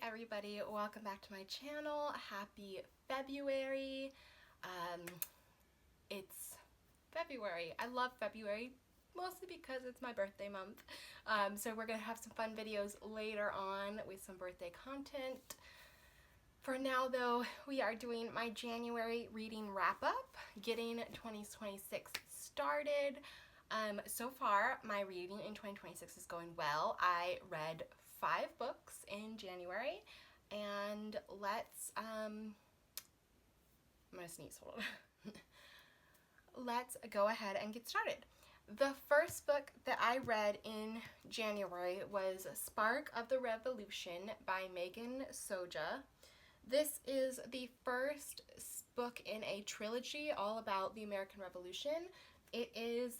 everybody, welcome back to my channel. Happy February. It's February. I love February, mostly because it's my birthday month. So we're gonna have some fun videos later on with some birthday content. For now though, we are doing my January reading wrap-up, getting 2026 started. So far, my reading in 2026 is going well. I read 5 books in January, and I'm gonna sneeze, hold on. Let's go ahead and get started. The first book that I read in January was Spark of the Revolution by Soja. This is the first book in a trilogy all about the American Revolution. It is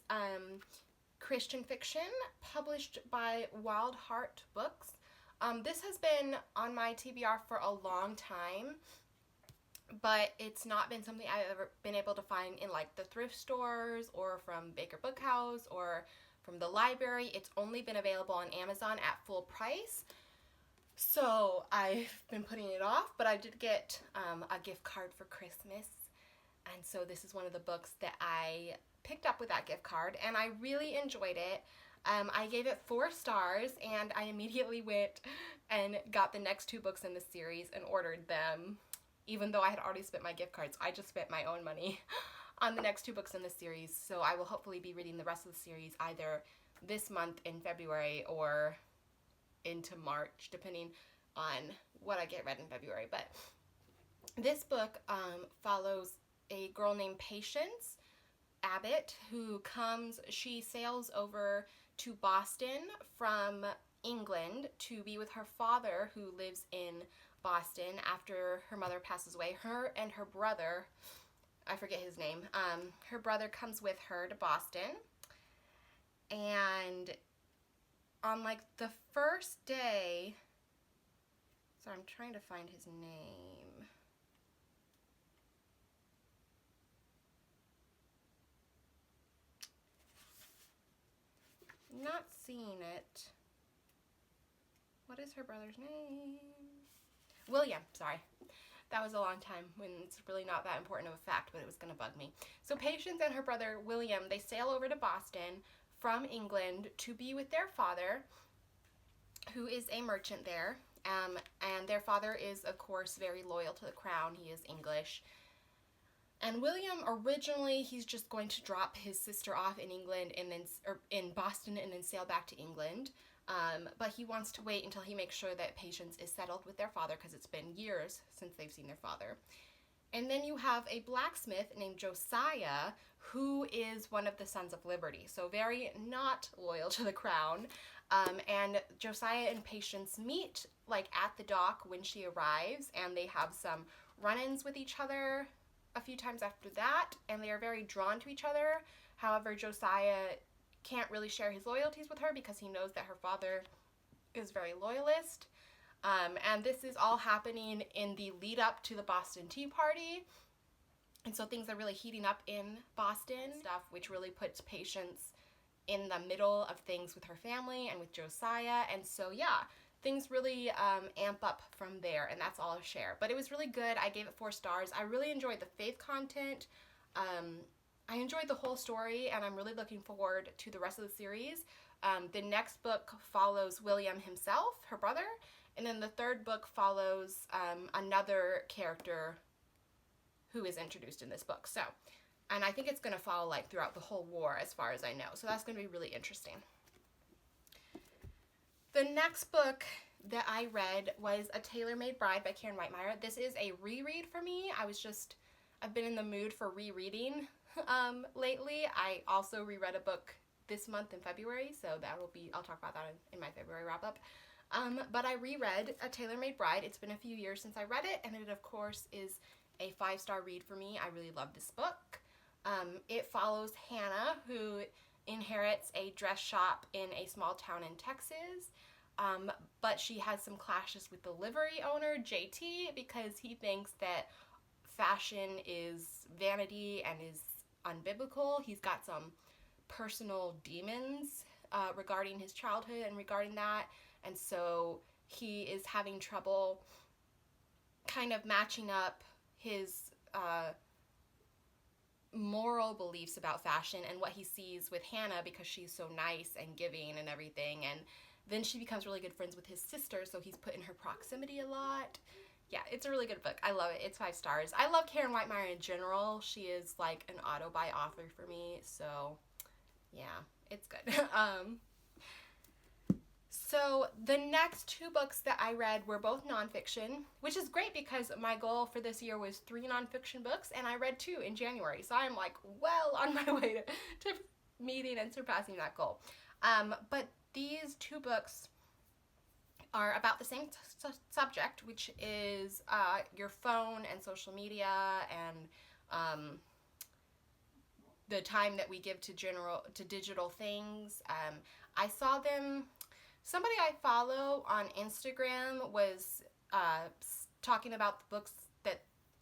Christian fiction published by Wild Heart Books. This has been on my TBR for a long time, but it's not been something I've ever been able to find in like the thrift stores or from Baker Bookhouse or from the library. It's only been available on Amazon at full price. So I've been putting it off, but I did get a gift card for Christmas, and so this is one of the books that I picked up with that gift card, and I really enjoyed it. I gave it 4 stars, and I immediately went and got the next 2 books in the series and ordered them, even though I had already spent my gift cards. I just spent my own money on the next 2 books in the series, so I will hopefully be reading the rest of the series either this month in February or into March, depending on what I get read in February. But this book follows a girl named Patience Abbott she sails over to Boston from England to be with her father, who lives in Boston, after her mother passes away. Her and her brother, I forget his name, her brother comes with her to Boston, and on like the first day, so I'm trying to find his name. Not seeing it. What is her brother's name? William, sorry. That was a long time when it's really not that important of a fact, but it was gonna bug me. So Patience and her brother William, they sail over to Boston from England to be with their father, who is a merchant there. And their father is, of course, very loyal to the crown. He is English. And William, originally, he's just going to drop his sister off in England and then, or in Boston, and then sail back to England. But he wants to wait until he makes sure that Patience is settled with their father, because it's been years since they've seen their father. And then you have a blacksmith named Josiah, who is one of the Sons of Liberty, so very not loyal to the crown. And Josiah and Patience meet like at the dock when she arrives, and they have some run-ins with each other a few times after that, and they are very drawn to each other. However, Josiah can't really share his loyalties with her because he knows that her father is very loyalist. And this is all happening in the lead up to the Boston Tea Party. And so things are really heating up in Boston stuff, which really puts Patience in the middle of things with her family and with Josiah. And so yeah, things really amp up from there, and that's all I'll share. But it was really good. I gave it 4 stars. I really enjoyed the faith content. I enjoyed the whole story, and I'm really looking forward to the rest of the series. The next book follows William himself, her brother, and then the 3rd book follows another character who is introduced in this book. So, and I think it's going to follow like throughout the whole war, as far as I know. So that's going to be really interesting. The next book that I read was A Tailor-Made Bride by Witemeyer. This is a reread for me. I've been in the mood for rereading lately. I also reread a book this month in February, so I'll talk about that in my February wrap-up. But I reread A Tailor-Made Bride. It's been a few years since I read it, and it of course is a 5-star read for me. I really love this book. It follows Hannah, who inherits a dress shop in a small town in Texas, but she has some clashes with the livery owner, JT, because he thinks that fashion is vanity and is unbiblical. He's got some personal demons regarding his childhood and regarding that, and so he is having trouble kind of matching up his moral beliefs about fashion and what he sees with Hannah, because she's so nice and giving and everything. And then she becomes really good friends with his sister, so he's put in her proximity a lot. Yeah, it's a really good book. I love it. It's 5 stars. I love Karen Witemeyer in general. She is like an auto-buy author for me, so yeah, it's good. So the next 2 books that I read were both nonfiction, which is great because my goal for this year was 3 nonfiction books, and I read 2 in January. So I'm like well on my way to meeting and surpassing that goal. But these 2 books are about the same subject, which is your phone and social media and the time that we give to digital things. I saw them. Somebody I follow on Instagram was talking about the books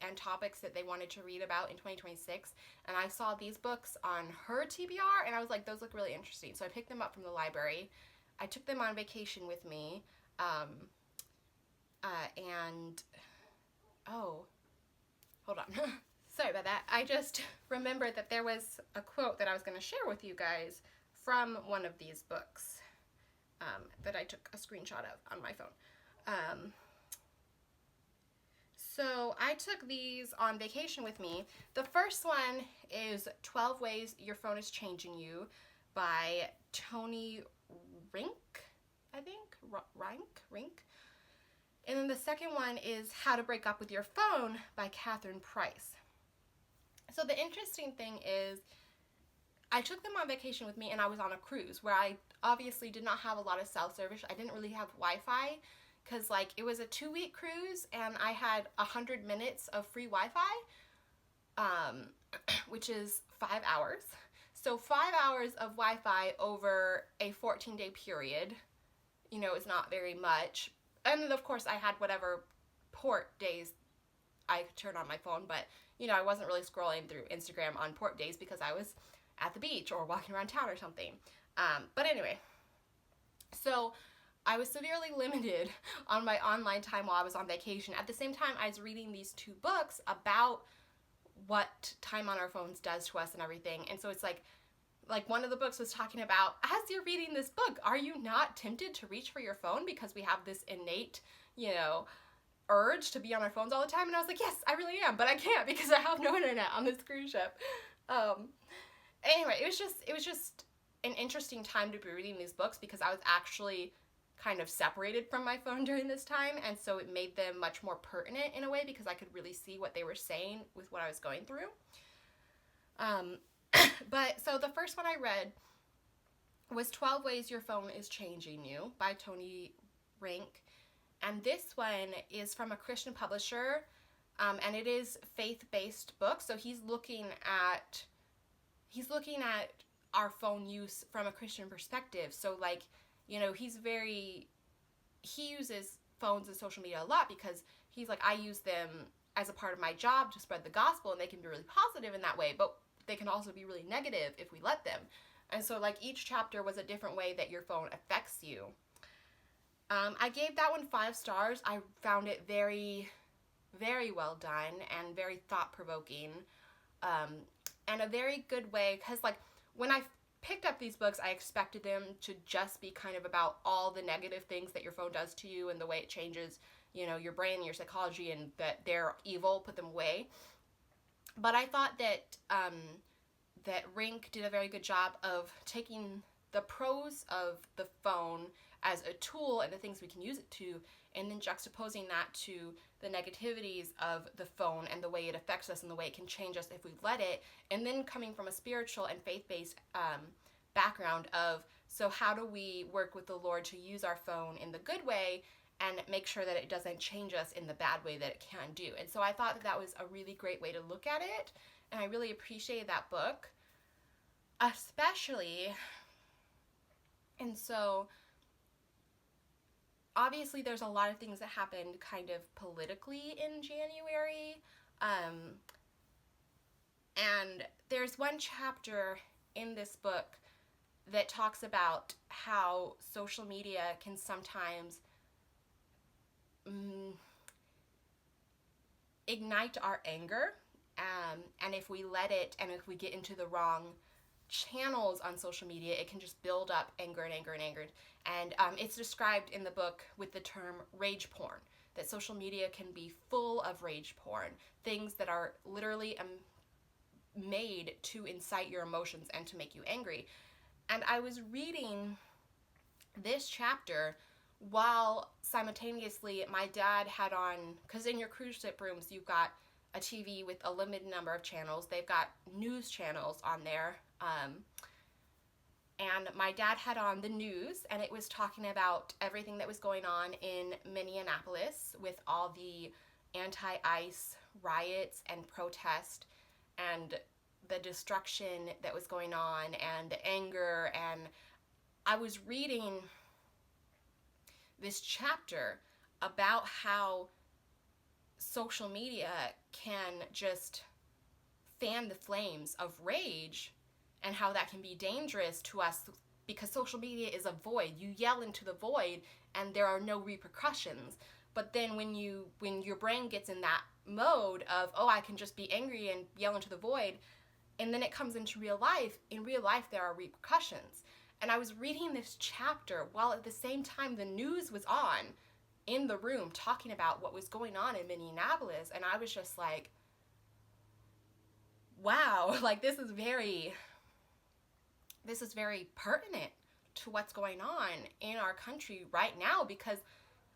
and topics that they wanted to read about in 2026, and I saw these books on her TBR, and I was like, those look really interesting. So I picked them up from the library. I took them on vacation with me, and oh, hold on. Sorry about that. I just remembered that there was a quote that I was going to share with you guys from one of these books. That I took a screenshot of on my phone. So I took these on vacation with me. The first one is 12 Ways Your Phone is Changing You by Tony Reinke, I think? Reinke? And then the second one is How to Break Up with Your Phone by Catherine Price. So the interesting thing is, I took them on vacation with me, and I was on a cruise where I obviously did not have a lot of cell service. I didn't really have Wi-Fi because, like, it was a 2-week cruise, and I had 100 minutes of free Wi-Fi, which is 5 hours. So 5 hours of Wi-Fi over a 14-day period, you know, is not very much. And then, of course, I had whatever port days I could turn on my phone, but, you know, I wasn't really scrolling through Instagram on port days because I was at the beach or walking around town or something. But anyway, so I was severely limited on my online time while I was on vacation. At the same time, I was reading these 2 books about what time on our phones does to us and everything. And so it's like one of the books was talking about, as you're reading this book, are you not tempted to reach for your phone because we have this innate, you know, urge to be on our phones all the time? And I was like, yes, I really am, but I can't because I have no internet on this cruise ship. Anyway, it was just an interesting time to be reading these books because I was actually kind of separated from my phone during this time, and so it made them much more pertinent in a way because I could really see what they were saying with what I was going through. But so the first one I read was 12 Ways Your Phone is Changing You by Tony Reinke, and this one is from a Christian publisher, and it is faith-based book, so he's looking at our phone use from a Christian perspective. So, like, you know, he uses phones and social media a lot because he's like, I use them as a part of my job to spread the gospel, and they can be really positive in that way, but they can also be really negative if we let them. And so, like, each chapter was a different way that your phone affects you. I gave that one 5 stars. I found it very, very well done and very thought-provoking. And a very good way, because, like, when I picked up these books, I expected them to just be kind of about all the negative things that your phone does to you and the way it changes, you know, your brain and your psychology, and that they're evil, put them away. But I thought that that Reinke did a very good job of taking the pros of the phone as a tool and the things we can use it to, and then juxtaposing that to the negativities of the phone and the way it affects us and the way it can change us if we let it, and then coming from a spiritual and faith-based background of, so how do we work with the Lord to use our phone in the good way and make sure that it doesn't change us in the bad way that it can do. And so I thought that was a really great way to look at it, and I really appreciated that book, especially. And so obviously there's a lot of things that happened kind of politically in January, and there's one chapter in this book that talks about how social media can sometimes mm, ignite our anger. And if we let it, and if we get into the wrong channels on social media, it can just build up anger and anger and anger. And it's described in the book with the term rage porn, that social media can be full of rage porn, things that are literally made to incite your emotions and to make you angry. And I was reading this chapter while simultaneously my dad had on, because in your cruise ship rooms you've got a TV with a limited number of channels. They've got news channels on there. And my dad had on the news, and it was talking about everything that was going on in Minneapolis with all the anti-ICE riots and protest and the destruction that was going on and the anger. And I was reading this chapter about how social media can just fan the flames of rage, and how that can be dangerous to us because social media is a void. You yell into the void and there are no repercussions. But then when your brain gets in that mode of, oh, I can just be angry and yell into the void, and then it comes into real life, in real life there are repercussions. And I was reading this chapter while at the same time the news was on in the room talking about what was going on in Minneapolis, and I was just like, wow, like this is very pertinent to what's going on in our country right now, because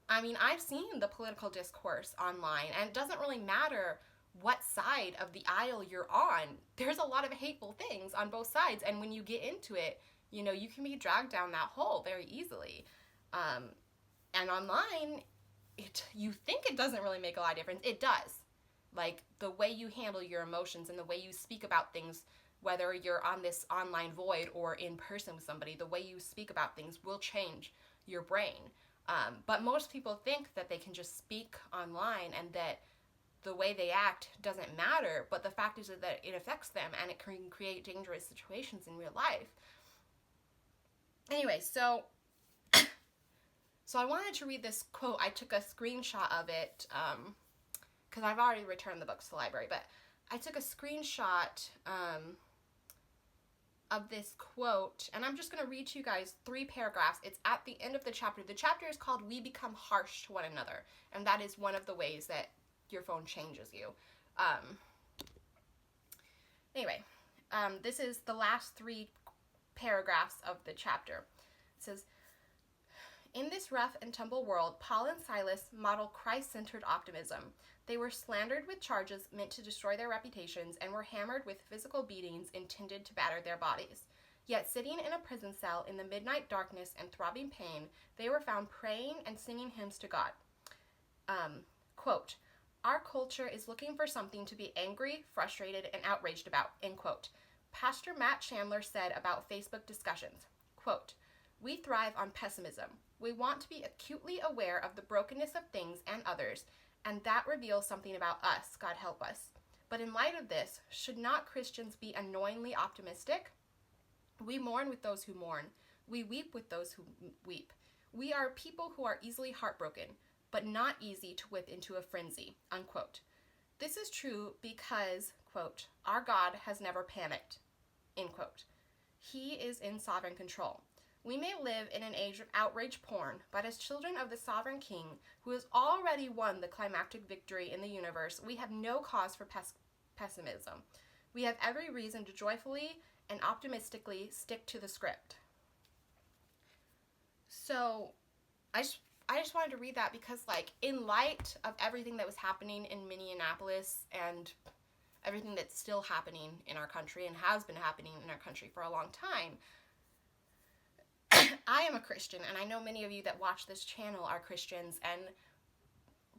I mean, I've seen the political discourse online, and it doesn't really matter what side of the aisle you're on. There's a lot of hateful things on both sides, and when you get into it, you know, you can be dragged down that hole very easily. And online, you think it doesn't really make a lot of difference. It does. Like, the way you handle your emotions and the way you speak about things, whether you're on this online void or in person with somebody, the way you speak about things will change your brain. But most people think that they can just speak online and that the way they act doesn't matter. But the fact is that it affects them, and it can create dangerous situations in real life. Anyway, so I wanted to read this quote. I took a screenshot of it because I've already returned the books to the library, but I took a screenshot of this quote, and I'm just going to read to you guys 3 paragraphs. It's at the end of the chapter. The chapter is called "We Become Harsh to One Another," and that is one of the ways that your phone changes you. Anyway, this is the last 3 paragraphs of the chapter. It says, "In this rough and tumble world, Paul and Silas model Christ-centered optimism. They were slandered with charges meant to destroy their reputations and were hammered with physical beatings intended to batter their bodies. Yet sitting in a prison cell in the midnight darkness and throbbing pain, they were found praying and singing hymns to God." Quote, "Our culture is looking for something to be angry, frustrated, and outraged about," end quote. Pastor Matt Chandler said about Facebook discussions, quote, "We thrive on pessimism. We want to be acutely aware of the brokenness of things and others, and that reveals something about us, God help us. But in light of this, should not Christians be annoyingly optimistic? We mourn with those who mourn. We weep with those who weep. We are people who are easily heartbroken, but not easy to whip into a frenzy," unquote. This is true because, quote, "Our God has never panicked," end quote. He is in sovereign control. We may live in an age of outrage porn, but as children of the sovereign King, who has already won the climactic victory in the universe, we have no cause for pessimism. We have every reason to joyfully and optimistically stick to the script. So, I just wanted to read that because, like, in light of everything that was happening in Minneapolis and everything that's still happening in our country and has been happening in our country for a long time, I am a Christian, and I know many of you that watch this channel are Christians, and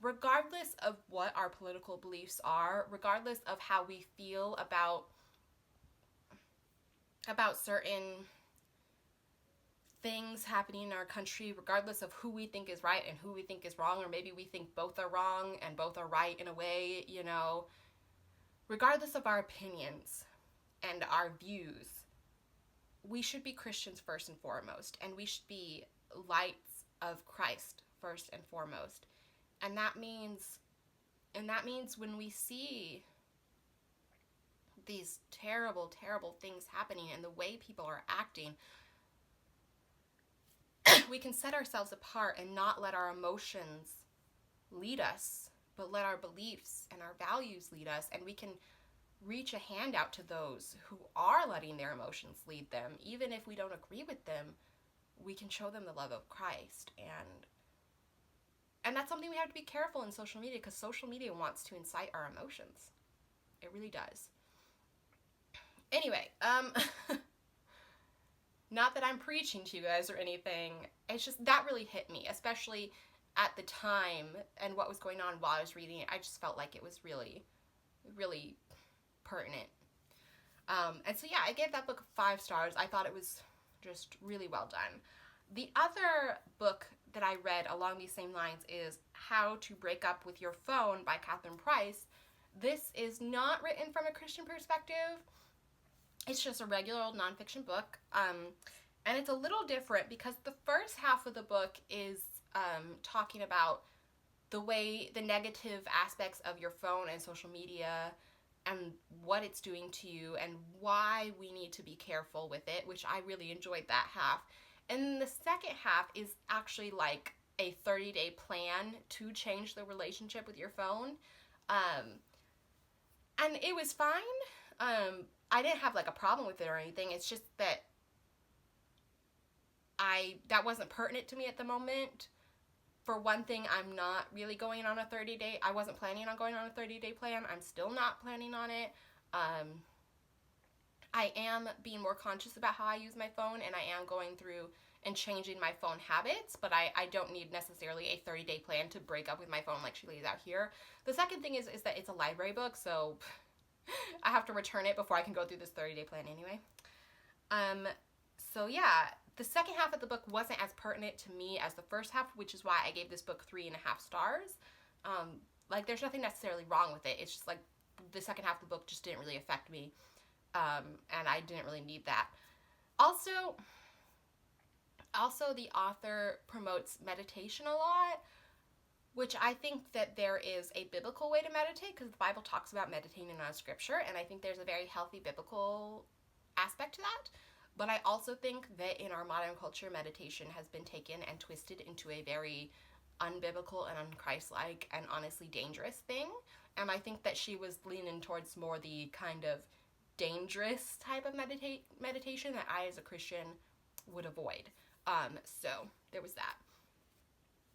regardless of what our political beliefs are, regardless of how we feel about certain things happening in our country, regardless of who we think is right and who we think is wrong, or maybe we think both are wrong and both are right in a way, you know, regardless of our opinions and our views, we should be Christians first and foremost, and we should be lights of Christ first and foremost. And that means when we see these terrible, terrible things happening and the way people are acting, we can set ourselves apart and not let our emotions lead us, but let our beliefs and our values lead us, and we can reach a hand out to those who are letting their emotions lead them. Even if we don't agree with them, we can show them the love of Christ. And that's something we have to be careful in social media, because social media wants to incite our emotions. It really does. Anyway, not that I'm preaching to you guys or anything. It's just that really hit me, especially at the time and what was going on while I was reading it. I just felt like it was really, really pertinent. And so yeah, I gave that book 5 stars. I thought it was just really well done. The other book that I read along these same lines is How to Break Up with Your Phone by Catherine Price. This is not written from a Christian perspective. It's just a regular old nonfiction book. And it's a little different because the first half of the book is talking about the negative aspects of your phone and social media and what it's doing to you and why we need to be careful with it, which I really enjoyed that half. And the second half is actually like a 30-day plan to change the relationship with your phone. And it was fine. I didn't have like a problem with it or anything. It's just that that wasn't pertinent to me at the moment. For one thing, I'm not really going on a 30-day. I wasn't planning on going on a 30-day plan. I'm still not planning on it. I am being more conscious about how I use my phone, and I am going through and changing my phone habits, but I don't need necessarily a 30-day plan to break up with my phone like she lays out here. The second thing is that it's a library book, so I have to return it before I can go through this 30-day plan anyway. So yeah, the second half of the book wasn't as pertinent to me as the first half, which is why I gave this book 3.5 stars. Like, there's nothing necessarily wrong with it. It's just like the second half of the book just didn't really affect me, and I didn't really need that. Also, the author promotes meditation a lot, which I think that there is a biblical way to meditate, because the Bible talks about meditating on scripture, and I think there's a very healthy biblical aspect to that. But I also think that in our modern culture, meditation has been taken and twisted into a very unbiblical and unchristlike and honestly dangerous thing. And I think that she was leaning towards more the kind of dangerous type of meditation that I as a Christian would avoid. So there was that.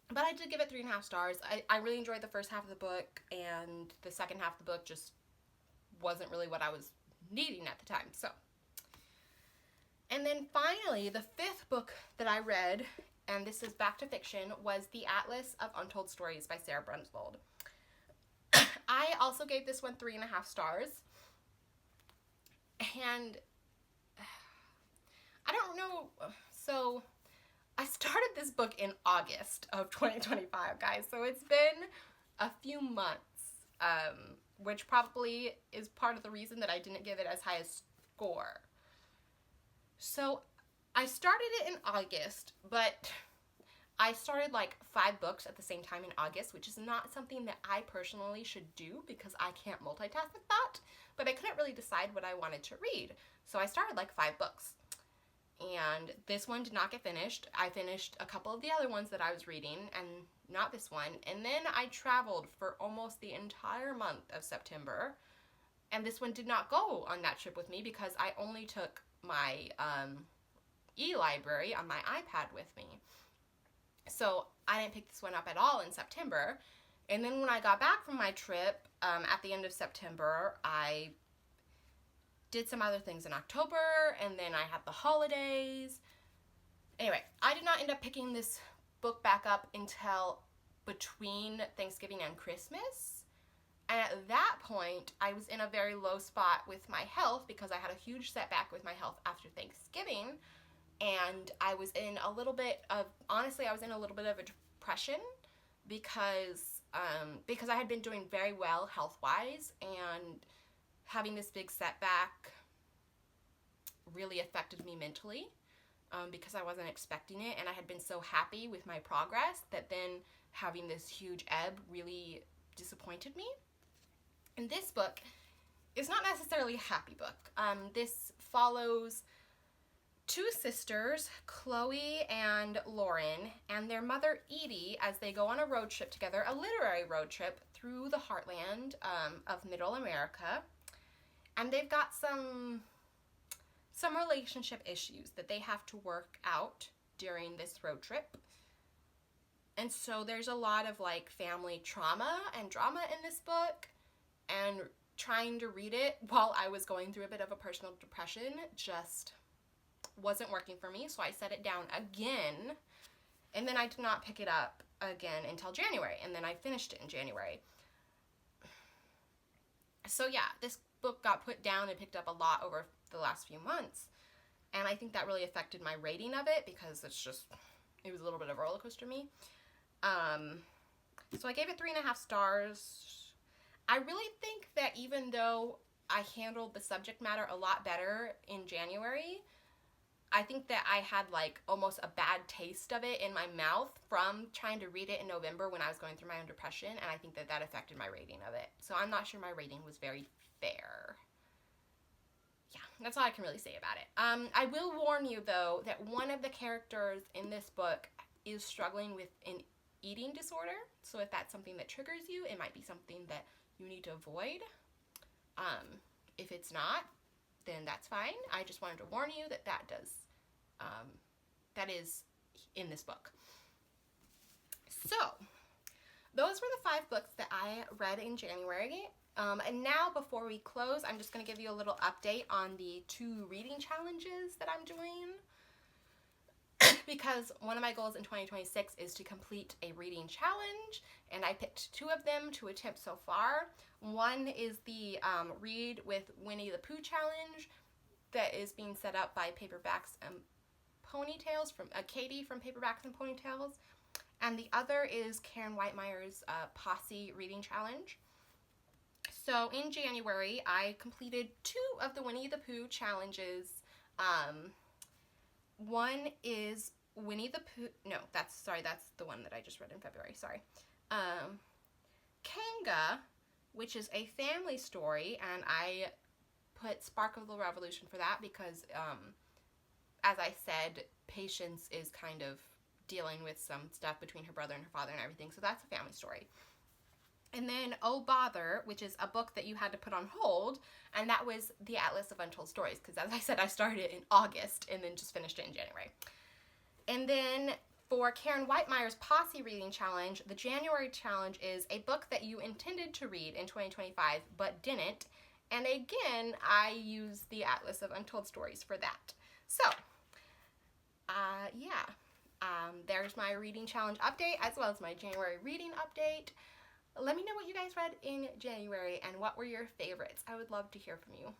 But I did give it 3.5 stars. I really enjoyed the first half of the book, and the second half of the book just wasn't really what I was needing at the time. So. And then finally, the 5th book that I read, and this is back to fiction, was The Atlas of Untold Stories by Sara Brunsvold. I also gave this one 3.5 stars. And I don't know, so I started this book in August of 2025, guys. So it's been a few months, which probably is part of the reason that I didn't give it as high a score. So I started it in August, but I started like 5 books at the same time in August, which is not something that I personally should do because I can't multitask like that, but I couldn't really decide what I wanted to read. So I started like 5 books, and this one did not get finished. I finished a couple of the other ones that I was reading, and not this one. And then I traveled for almost the entire month of September, and this one did not go on that trip with me because I only took my e-library on my iPad with me. So I didn't pick this one up at all in September. And then when I got back from my trip at the end of September, I did some other things in October, and then I had the holidays. Anyway, I did not end up picking this book back up until between Thanksgiving and Christmas. And at that point, I was in a very low spot with my health because I had a huge setback with my health after Thanksgiving. And I was in a little bit of, honestly, I was in a little bit of a depression because I had been doing very well health-wise, and having this big setback really affected me mentally because I wasn't expecting it, and I had been so happy with my progress that then having this huge ebb really disappointed me. And this book is not necessarily a happy book. This follows two sisters, Chloe and Lauren, and their mother Edie as they go on a road trip together, a literary road trip through the heartland of Middle America. And they've got some relationship issues that they have to work out during this road trip. And so there's a lot of like family trauma and drama in this book, and trying to read it while I was going through a bit of a personal depression just wasn't working for me, so I set it down again, and then I did not pick it up again until January, and then I finished it in January. So yeah, this book got put down and picked up a lot over the last few months, and I think that really affected my rating of it because it was a little bit of a roller coaster to me. So I gave it 3.5 stars. I really think that even though I handled the subject matter a lot better in January, I think that I had like almost a bad taste of it in my mouth from trying to read it in November when I was going through my own depression, and I think that that affected my rating of it. So I'm not sure my rating was very fair. Yeah, that's all I can really say about it. I will warn you though that one of the characters in this book is struggling with an eating disorder, so if that's something that triggers you, it might be something that you need to avoid. If it's not, then that's fine. I just wanted to warn you that that is in this book. So, those were the 5 books that I read in January. And now, before we close, I'm just going to give you a little update on the 2 reading challenges that I'm doing. Because one of my goals in 2026 is to complete a reading challenge, and I picked 2 of them to attempt so far. One is the Read with Winnie the Pooh challenge that is being set up by Paperbacks and Ponytails, from Katie from Paperbacks and Ponytails, and the other is Karen Witemeyer's Posse reading challenge. So in January, I completed 2 of the Winnie the Pooh challenges. One is Winnie the Pooh, no, that's the one that I just read in February, sorry. Kanga, which is a family story, and I put Spark of the Revolution for that because, as I said, Patience is kind of dealing with some stuff between her brother and her father and everything, so that's a family story. And then Oh Bother, which is a book that you had to put on hold, and that was the Atlas of Untold Stories, because as I said, I started it in August and then just finished it in January. And then for Karen Witemeyer's Posse Reading Challenge, the January challenge is a book that you intended to read in 2025 but didn't, and again, I used the Atlas of Untold Stories for that. So, there's my reading challenge update as well as my January reading update. Let me know what you guys read in January and what were your favorites. I would love to hear from you.